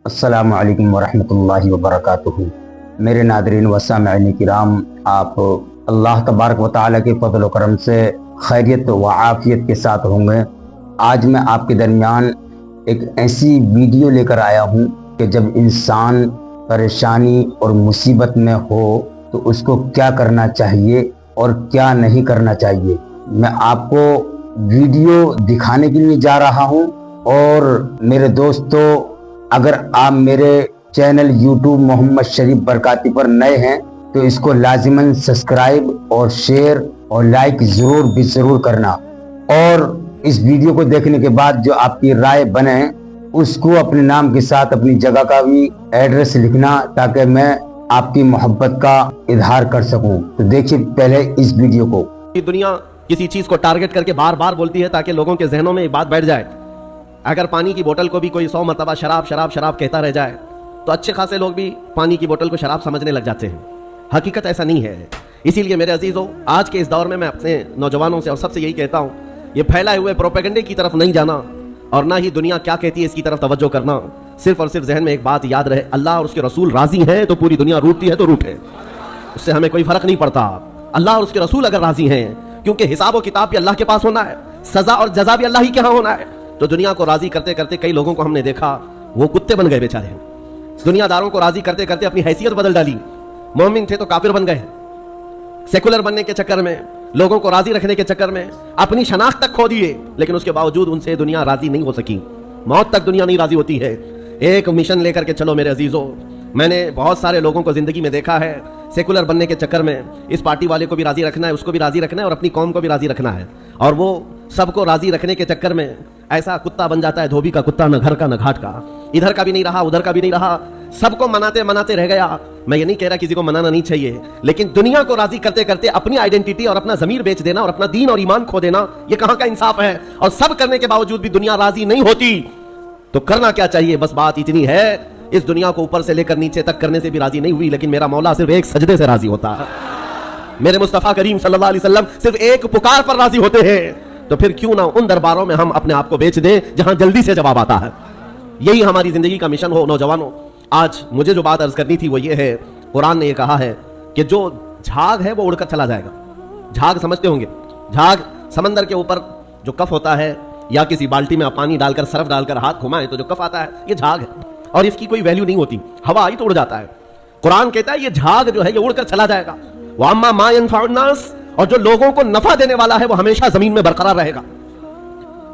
السلام علیکم ورحمۃ اللہ وبرکاتہ۔ میرے ناظرین و سامعین کرام، آپ اللہ تبارک و تعالیٰ کے فضل و کرم سے خیریت و عافیت کے ساتھ ہوں گے۔ آج میں آپ کے درمیان ایک ایسی ویڈیو لے کر آیا ہوں کہ جب انسان پریشانی اور مصیبت میں ہو تو اس کو کیا کرنا چاہیے اور کیا نہیں کرنا چاہیے۔ میں آپ کو ویڈیو دکھانے کے لیے جا رہا ہوں، اور میرے دوستو، اگر آپ میرے چینل یوٹیوب محمد شریف برکاتی پر نئے ہیں تو اس کو لازماً سبسکرائب اور شیئر اور لائک ضرور کرنا، اور اس ویڈیو کو دیکھنے کے بعد جو آپ کی رائے بنے اس کو اپنے نام کے ساتھ اپنی جگہ کا بھی ایڈریس لکھنا، تاکہ میں آپ کی محبت کا اظہار کر سکوں۔ تو دیکھیے پہلے اس ویڈیو کو۔ دنیا کسی چیز کو ٹارگٹ کر کے بار بار بولتی ہے تاکہ لوگوں کے ذہنوں میں یہ بات بیٹھ جائے۔ اگر پانی کی بوتل کو بھی کوئی 100 مرتبہ شراب شراب شراب کہتا رہ جائے تو اچھے خاصے لوگ بھی پانی کی بوتل کو شراب سمجھنے لگ جاتے ہیں۔ حقیقت ایسا نہیں ہے۔ اسی لیے میرے عزیزوں، آج کے اس دور میں اپنے نوجوانوں سے اور سب سے یہی کہتا ہوں، یہ پھیلائے ہوئے پروپیگنڈے کی طرف نہیں جانا، اور نہ ہی دنیا کیا کہتی ہے اس کی طرف توجہ کرنا۔ صرف اور صرف ذہن میں ایک بات یاد رہے، اللہ اور اس کے رسول راضی ہیں تو پوری دنیا روٹتی ہے تو روٹے، اس سے ہمیں کوئی فرق نہیں پڑتا۔ اللہ اور اس کے رسول اگر راضی ہیں، کیونکہ حساب و کتاب بھی اللہ کے پاس ہونا ہے، سزا اور جزا بھی اللہ ہی کے ہاں ہونا ہے۔ تو دنیا کو راضی کرتے کرتے کئی لوگوں کو ہم نے دیکھا وہ کتے بن گئے بیچارے۔ دنیا داروں کو راضی کرتے کرتے اپنی حیثیت بدل ڈالی، مومن تھے تو کافر بن گئے۔ سیکولر بننے کے چکر میں، لوگوں کو راضی رکھنے کے چکر میں اپنی شناخت تک کھو دیے، لیکن اس کے باوجود ان سے دنیا راضی نہیں ہو سکی۔ موت تک دنیا نہیں راضی ہوتی ہے۔ ایک مشن لے کر کے چلو میرے عزیزوں۔ میں نے بہت سارے لوگوں کو زندگی میں دیکھا ہے، سیکولر بننے کے چکر میں اس پارٹی والے کو بھی راضی رکھنا ہے، اس کو بھی راضی رکھنا ہے، اور اپنی قوم کو بھی راضی رکھنا ہے، اور وہ سب کو راضی رکھنے کے چکر میں ایسا کتا بن جاتا ہے، دھوبی کا کتا، نہ گھر کا نہ گھاٹ کا، ادھر کا بھی نہیں رہا ادھر کا بھی نہیں رہا، سب کو مناتے مناتے رہ گیا۔ میں یہ نہیں کہہ رہا کسی کو منانا نہیں چاہیے، لیکن دنیا کو راضی کرتے کرتے اپنی آئیڈینٹی اور اپنا ضمیر بیچ دینا اور اپنا دین اور ایمان کھو دینا، یہ کہاں کا انصاف ہے؟ اور سب کرنے کے باوجود بھی دنیا راضی نہیں ہوتی تو کرنا کیا چاہیے؟ بس بات اتنی ہے، اس دنیا کو اوپر سے لے کر نیچے تک کرنے سے بھی راضی نہیں ہوئی، لیکن میرا مولا صرف ایک سجدے سے راضی ہوتا ہے، میرے مصطفیٰ کریم صلی اللہ علیہ وسلم صرف ایک پکار پر راضی ہوتے ہیں۔ تو پھر کیوں نہ ان درباروں میں ہم اپنے آپ کو بیچ دیں جہاں جلدی سے جواب آتا ہے۔ یہی ہماری زندگی کا مشن ہو نوجوانوں۔ آج مجھے جو بات عرض کرنی تھی وہ یہ ہے، قرآن نے یہ کہا ہے کہ جو جھاگ ہے وہ اڑ کر چلا جائے گا۔ جھاگ سمجھتے ہوں گے، جھاگ سمندر کے اوپر جو کف ہوتا ہے، یا کسی بالٹی میں آپ پانی ڈال کر سرف ڈال کر ہاتھ گھمائیں تو جو کف آتا ہے یہ جھاگ ہے، اور اس کی کوئی ویلیو نہیں ہوتی، ہوا آئی تو اڑ جاتا ہے۔ قرآن کہتا ہے یہ جھاگ جو ہے یہ اڑ کر چلا جائے گا۔ وَأَمَّا مَا يَنْفَعُ النَّاسَ، اور جو لوگوں کو نفع دینے والا ہے وہ ہمیشہ زمین میں برقرار رہے گا۔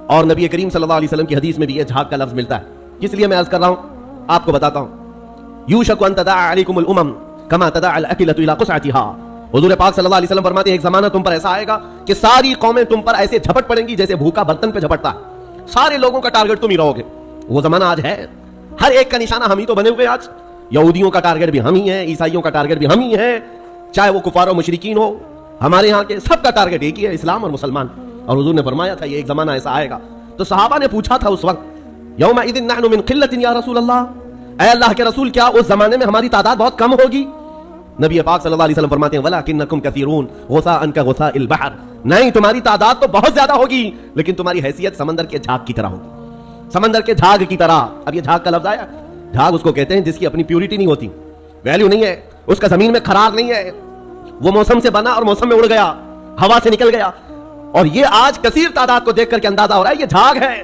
اور نبی کریم صلی اللہ علیہ وسلم کی حدیث میں بھی یہ جھاگ کا لفظ ملتا ہے۔ اس لیے میں عرض کر رہا ہوں، آپ کو بتاتا ہوں، یوشک ان تداعی علیکم الامم کما تداعی الاکلۃ الی قصعتها۔ حضور پاک صلی اللہ علیہ وسلم فرماتے ہیں ایک زمانہ تم پر ایسا آئے گا کہ ساری قومیں تم پر ایسے جھپٹ پڑیں گی جیسے بھوکا برتن پہ جھپٹتا ہے، سارے لوگوں کا ٹارگٹ تم ہی رہو گے۔ وہ زمانہ آج ہے، ہر ایک کا نشانہ ہم ہی تو بنے ہوئے۔ آج یہودیوں کا ٹارگٹ بھی ہم ہی ہیں، عیسائیوں کا ٹارگٹ بھی ہم ہی ہیں، چاہے وہ کفار و مشرکین ہو، ہمارے ہاں کے سب کا ٹارگٹ ایک ہی ہے، اسلام اور مسلمان۔ اور حضور نے فرمایا تھا یہ ایک زمانہ ایسا آئے گا۔ تو صحابہ نے پوچھا تھا اس وقت، یومئذ نحن من قلۃ یا رسول اللہ، اے اللہ کے رسول کیا اس زمانے میں ہماری تعداد بہت کم ہوگی؟ نبی پاک صلی اللہ علیہ وسلم فرماتے ہیں ولکنکم کثیرون غثاء کغثاء البحر، نہیں تمہاری تعداد تو بہت زیادہ ہوگی لیکن تمہاری حیثیت سمندر کے جھاگ کی طرح ہوگی، سمندر کے جھاگ کی طرح۔ اب یہ جھاگ کا لفظ آیا، جھاگ اس کو کہتے ہیں جس کی اپنی پیورٹی نہیں ہوتی، ویلیو نہیں ہے، اس کا زمین میں قرار نہیں ہے، وہ موسم سے بنا اور موسم میں اڑ گیا، ہوا سے نکل گیا، اور یہ آج کثیر تعداد کو دیکھ کر کے اندازہ ہو رہا ہے یہ جھاگ ہے،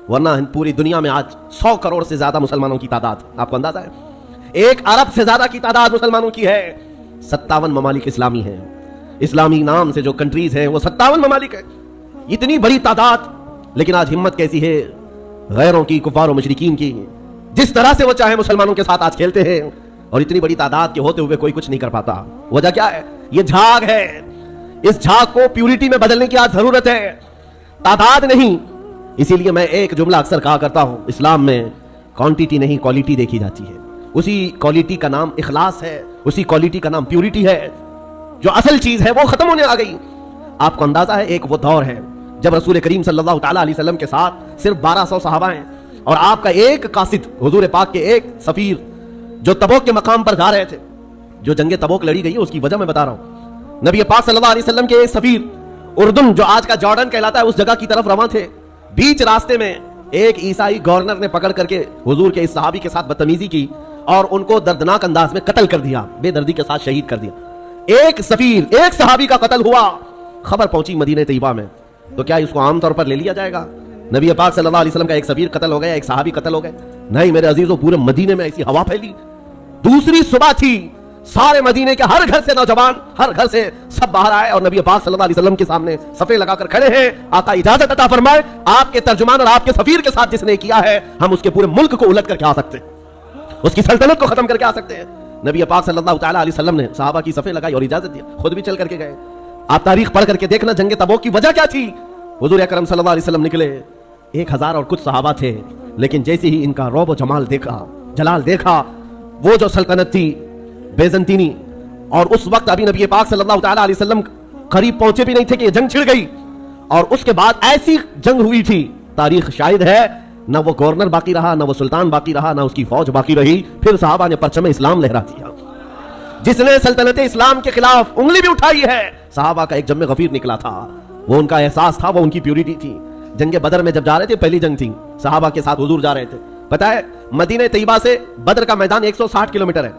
ورنہ پوری دنیا میں آج 100 کروڑ سے زیادہ مسلمانوں کی تعداد، آپ کو اندازہ ہے 1 ارب سے زیادہ کی تعداد مسلمانوں کی ہے۔ 57 ممالک اسلامی ہیں، اسلامی نام سے جو کنٹریز ہیں وہ 57 ممالک ہیں، اتنی بڑی تعداد، لیکن آج ہمت کیسی ہے غیروں کی، کفار و مشرکین کی، جس طرح سے وہ چاہے مسلمانوں کے ساتھ آج کھیلتے ہیں، اور اتنی بڑی تعداد کے ہوتے ہوئے کوئی کچھ نہیں کر پاتا۔ وجہ کیا ہے؟ یہ جھاگ ہے۔ اس جھاگ کو پیورٹی میں بدلنے کی آج ضرورت ہے، تعداد نہیں۔ اسی لیے میں ایک جملہ اکثر کہا کرتا ہوں، اسلام میں کوانٹٹی نہیں کوالٹی دیکھی جاتی ہے، اسی کوالٹی کا نام اخلاص ہے، اسی کوالٹی کا نام پیورٹی ہے۔ جو اصل چیز ہے وہ ختم ہونے آ گئی۔ آپ کو اندازہ ہے ایک وہ دور ہے جب رسول کریم صلی اللہ تعالیٰ علیہ وسلم کے ساتھ صرف 1200 صحابہ ہیں، اور آپ کا ایک قاصد، حضور پاک کے ایک سفیر جو تبوک کے مقام پر جا رہے تھے، جو جنگ تبوک لڑی گئی ہے اس کی وجہ میں بتا رہا ہوں، نبی پاک صلی اللہ علیہ وسلم کے ایک سفیر اردن جو آج کا جارڈن کہلاتا ہے اس جگہ کی طرف رواں تھے، بیچ راستے میں ایک عیسائی گورنر نے پکڑ کر کے حضور کے اس صحابی کے ساتھ بدتمیزی کی اور ان کو دردناک انداز میں قتل کر دیا، بے دردی کے ساتھ شہید کر دیا. ایک سفیر، ایک صحابی کا قتل ہوا، خبر پہنچی مدینہ طیبہ میں، تو کیا اس کو عام طور پر لے لیا جائے گا؟ نبی پاک صلی اللہ علیہ وسلم کا ایک سفیر قتل ہو گیا، ایک صحابی قتل ہو گئے؟ نہیں میرے عزیزوں، پورے مدینے میں ایسی ہوا پھیلی. دوسری صبح تھی، سارے مدینے کے ہر گھر سے نوجوان، ہر گھر سے سب باہر آئے اور نبی پاک صلی اللہ علیہ وسلم کے سامنے صفے لگا کر کھڑے ہیں. آقا اجازت عطا فرمائے، آپ کے ترجمان اور آپ کے سفیر کے ساتھ جس نے کیا ہے، ہم اس کے پورے ملک کو الٹ کر کے آ سکتے ہیں، اس کی سلطنت کو ختم کر کے آ سکتے ہیں. نبی پاک صلی اللہ تعالیٰ علیہ وسلم نے صحابہ کی صفیں لگائی اور اجازت دیا، خود بھی چل کر کے گئے. آپ تاریخ پڑھ کر کے دیکھنا جنگ تبوک کی وجہ کیا تھی. حضور اکرم صلی اللہ علیہ وسلم نکلے، 1000 اور کچھ صحابہ تھے، لیکن جیسے ہی ان کا رعب و جمال دیکھا، جلال دیکھا، وہ جو سلطنت تھی بیزنطینی، اور اس وقت ابھی نبی پاک صلی اللہ تعالیٰ علیہ وسلم قریب پہنچے بھی نہیں تھے کہ یہ جنگ چھڑ گئی، اور اس کے بعد ایسی جنگ ہوئی تھی تاریخ شاہد ہے، نہ وہ گورنر باقی رہا، نہ وہ سلطان باقی رہا، نہ اس کی فوج باقی رہی. پھر صحابہ نے پرچم اسلام لہرا دیا. جس نے سلطنت اسلام کے خلاف انگلی بھی اٹھائی ہے، صحابہ کا ایک جم غفیر نکلا تھا. وہ ان کا احساس تھا، وہ ان کی پیورٹی تھی. جنگ بدر میں جب جا رہے تھے، پہلی جنگ تھی، صحابہ کے ساتھ حضور جا رہے تھے. پتہ ہے مدینہ طیبہ سے بدر کا میدان 160 کلومیٹر ہے،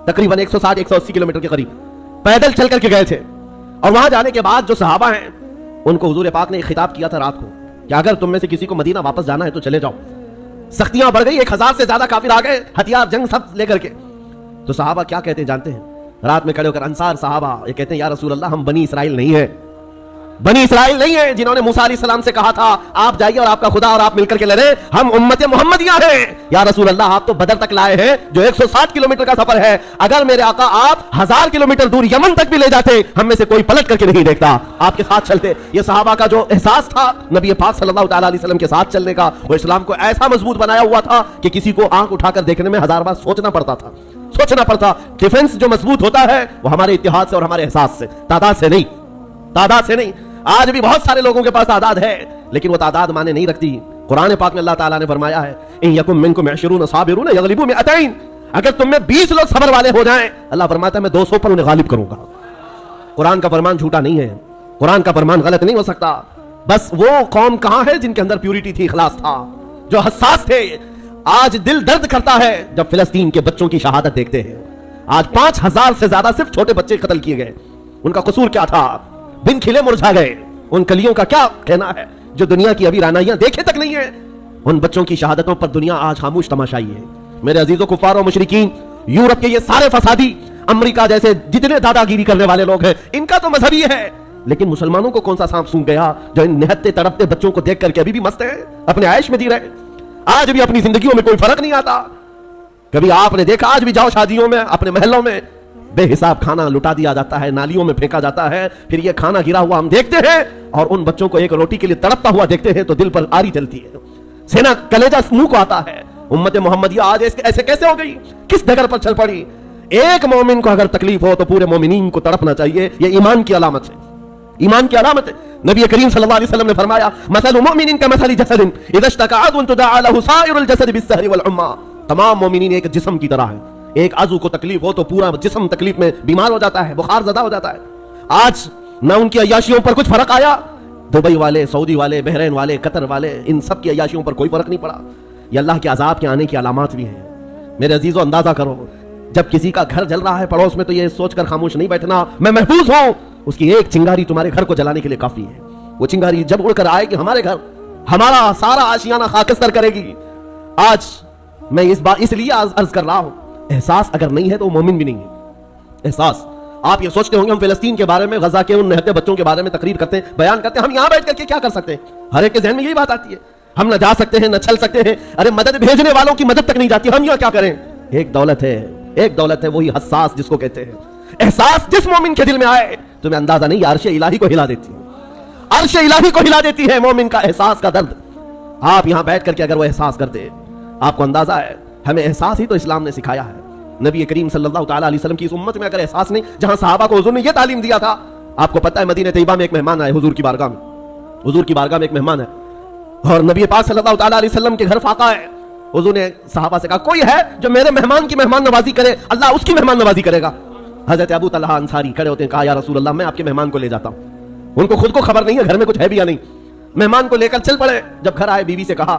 تقریباً 160-180 کلومیٹر کے قریب پیدل چل کر کے گئے تھے. اور وہاں جانے کے بعد جو صحابہ ہیں ان کو حضور پاک نے ایک خطاب کیا تھا رات کو کہ اگر تم میں سے کسی کو مدینہ واپس جانا ہے تو چلے جاؤ. سختیاں بڑھ گئی، 1000 سے زیادہ کافر آ گئے، ہتھیار جنگ سب لے کر کے. تو صحابہ کیا کہتے ہیں جانتے ہیں؟ رات میں کھڑے ہو کر انصار صحابہ یہ کہتے ہیں، یا رسول اللہ ہم بنی اسرائیل نہیں ہیں، بنی اسرائیل نہیں ہیں جنہوں نے موسیٰ علیہ السلام سے کہا تھا آپ جائیے اور آپ کا خدا اور آپ مل کر کے لڑیں. ہم امت محمدیہ ہیں. یا رسول اللہ آپ تو بدر تک لائے ہیں جو 160 کلومیٹر کا سفر ہے. اگر میرے آقا آپ 1000 کلومیٹر دور یمن تک بھی لے جاتے، ہم میں سے کوئی پلٹ کر کے نہیں دیکھتا، آپ کے ساتھ چلتے. یہ صحابہ کا جو احساس تھا نبی پاک صلی اللہ تعالیٰ علیہ وسلم کے ساتھ چلنے کا، وہ اسلام کو ایسا مضبوط بنایا ہوا تھا کہ کسی کو آنکھ اٹھا کر دیکھنے میں 1000 بار سوچنا پڑتا. ڈیفنس جو مضبوط ہوتا ہے وہ ہمارے اتحاد سے اور ہمارے احساس سے، تعداد سے نہیں. آج بھی بہت سارے لوگوں کے پاس تعداد ہے لیکن وہ تعداد معنی نہیں رکھتی. قرآن پاک میں اللہ تعالیٰ نے فرمایا ہے ان یکم منکم 20 صابرون یغلبوا 200. اگر تم میں 20 لوگ صبر والے ہو جائیں، اللہ فرماتا ہے میں 200 پر انہیں غالب کروں گا. قرآن کا فرمان جھوٹا نہیں ہے، قرآن کا فرمان غلط نہیں ہو سکتا. بس وہ قوم کہاں ہے جن کے اندر پیورٹی تھی، اخلاص تھا، جو حساس تھے. آج دل درد کرتا ہے جب فلسطین کے بچوں کی شہادت دیکھتے ہیں. آج 5000 سے زیادہ صرف چھوٹے بچے قتل کیے گئے. ان کا قصور کیا تھا؟ بن کھلے مرجھا گئے. ان کلیوں کا کیا کہنا ہے جو دنیا کی ابھی رانائیاں دیکھے تک نہیں ہیں؟ ان بچوں کی شہادتوں پر دنیا آج خاموش تماشائی ہے. میرے عزیزوں، کفار و مشرکین، یورپ کے یہ سارے فسادی، امریکہ جیسے جتنے دادا گیری کرنے والے لوگ ہیں، ان کا تو مذہبی ہے، لیکن مسلمانوں کو کون سا سانپ سونگ گیا جو ان نہتے تڑپتے بچوں کو دیکھ کر کے ابھی بھی مست ہیں، اپنے عیش میں جی رہے. آج بھی اپنی زندگیوں میں کوئی فرق نہیں آتا. کبھی آپ نے دیکھا آج بھی جاؤ شادیوں میں، اپنے محلوں میں بے حساب کھانا لٹا دیا جاتا ہے، نالیوں میں پھینکا جاتا ہے. پھر یہ کھانا گرا ہوا ہم دیکھتے ہیں اور ان بچوں کو ایک روٹی کے لیے تڑپتا ہوا دیکھتے ہیں تو دل پر آری چلتی ہے، سینہ کلیجہ منہ کو آتا ہے. امت محمدیہ آج ایسے کیسے ہو گئی؟ کس ڈگر پر چل پڑی؟ ایک مومن کو اگر تکلیف ہو تو پورے مومنین کو تڑپنا چاہیے. یہ ایمان کی علامت ہے، ایمان کی علامت ہے. نبی کریم صلی اللہ علیہ وسلم نے فرمایا مثل مؤمن کمثل جسد اذا اشتكى عضو تداعى له سائر الجسد بالسهر والحمى. تمام مومنین ایک جسم کی طرح ہیں. ایک عضو کو تکلیف ہو تو پورا جسم تکلیف میں بیمار ہو جاتا ہے، بخار زدہ ہو جاتا ہے. آج نہ ان کی عیاشیوں پر کچھ فرق آیا، دبئی والے، سعودی والے، بحرین والے، قطر والے، ان سب کی عیاشیوں پر کوئی فرق نہیں پڑا. یہ اللہ کے عذاب کے آنے کی علامات بھی ہیں. میرے عزیزو اندازہ کرو، جب کسی کا گھر جل رہا ہے پڑوس میں تو یہ سوچ کر خاموش نہیں بیٹھنا میں محفوظ ہوں. اس کی ایک چنگاری تمہارے گھر کو جلانے کے لیے کافی ہے. وہ چنگاری جب اڑ کر آئے کہ ہمارے گھر، ہمارا سارا آشیانہ خاکستر کرے گی. آج میں اس لیے عرض کر رہا ہوں، احساس اگر نہیں ہے تو وہ مومن بھی نہیں ہے. احساس. آپ یہ سوچتے ہوں گے ہم فلسطین کے بارے میں، غزہ کے ان نہتے بچوں کے بارے میں تقریر کرتے ہیں، بیان کرتے ہیں، ہم یہاں بیٹھ کر کے کیا کر سکتے ہیں؟ ہر ایک کے ذہن میں یہی بات آتی ہے، ہم نہ جا سکتے ہیں، نہ چل سکتے ہیں. ارے مدد بھیجنے والوں کی مدد تک نہیں جاتی، ہم یہاں کیا کریں؟ ایک دولت ہے وہی حساس جس کو کہتے ہیں. احساس جس مومن کے دل میں آئے تمہیں اندازہ نہیں، عرش الہی کو ہلا دیتی ہے، عرش الہی کو ہلا دیتی ہے مومن کا احساس کا درد. آپ یہاں بیٹھ کر کے اگر وہ احساس کرتے، آپ کو اندازہ ہے ہمیں احساس ہی تو اسلام نے سکھایا ہے. نبی کریم صلی اللہ تعالیٰ علیہ وسلم کی اس امت میں اگر احساس نہیں، جہاں صحابہ کو حضور نے یہ تعلیم دیا تھا. آپ کو پتہ ہے مدینہ طیبہ میں ایک مہمان آئے حضور کی بارگاہ میں ایک مہمان ہے اور نبی پاک صلی اللہ تعالیٰ علیہ وسلم کے گھر فاقہ ہے. حضور نے صحابہ سے کہا کوئی ہے جو میرے مہمان کی مہمان نوازی کرے، اللہ اس کی مہمان نوازی کرے گا. حضرت ابو طلحہ انصاری کھڑے ہوتے ہیں، کہا یا رسول اللہ میں آپ کے مہمان کو لے جاتا ہوں. ان کو خود کو خبر نہیں ہے گھر میں کچھ ہے بھی یا نہیں. مہمان کو لے کر چل پڑے. جب گھر آئے بیوی سے کہا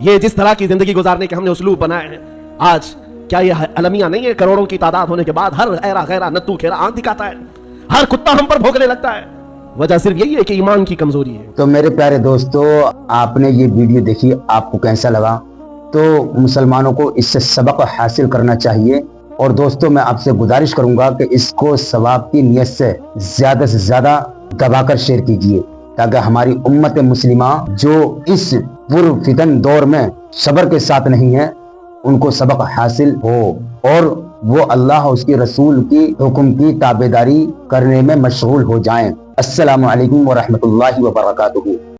یہ جس طرح کی زندگی گزارنے کے ہم نے اسلوب بنائے ہیں آج، کیا یہ المیہ نہیں ہے؟ کروڑوں کی تعداد ہونے کے بعد ہر ایرا غیرہ نتو کھیرا آنکھ دکھاتا ہے، ہر کتا ہم پر بھونکنے لگتا ہے۔ وجہ صرف یہی ہے کہ ایمان کی کمزوری ہے۔ تو میرے پیارے دوستو، آپ نے یہ ویڈیو دیکھی، آپ کو کیسا لگا؟ تو مسلمانوں کو اس سے سبق حاصل کرنا چاہیے، اور دوستو میں آپ سے گزارش کروں گا کہ اس کو ثواب کی نیت سے زیادہ دبا کر شیئر کیجئے، تاکہ ہماری امت مسلمہ جو اس پرفتن دور میں صبر کے ساتھ نہیں ہے، ان کو سبق حاصل ہو اور وہ اللہ اور اس کے رسول کی حکم کی تابعداری کرنے میں مشغول ہو جائیں۔ السلام علیکم ورحمۃ اللہ وبرکاتہ۔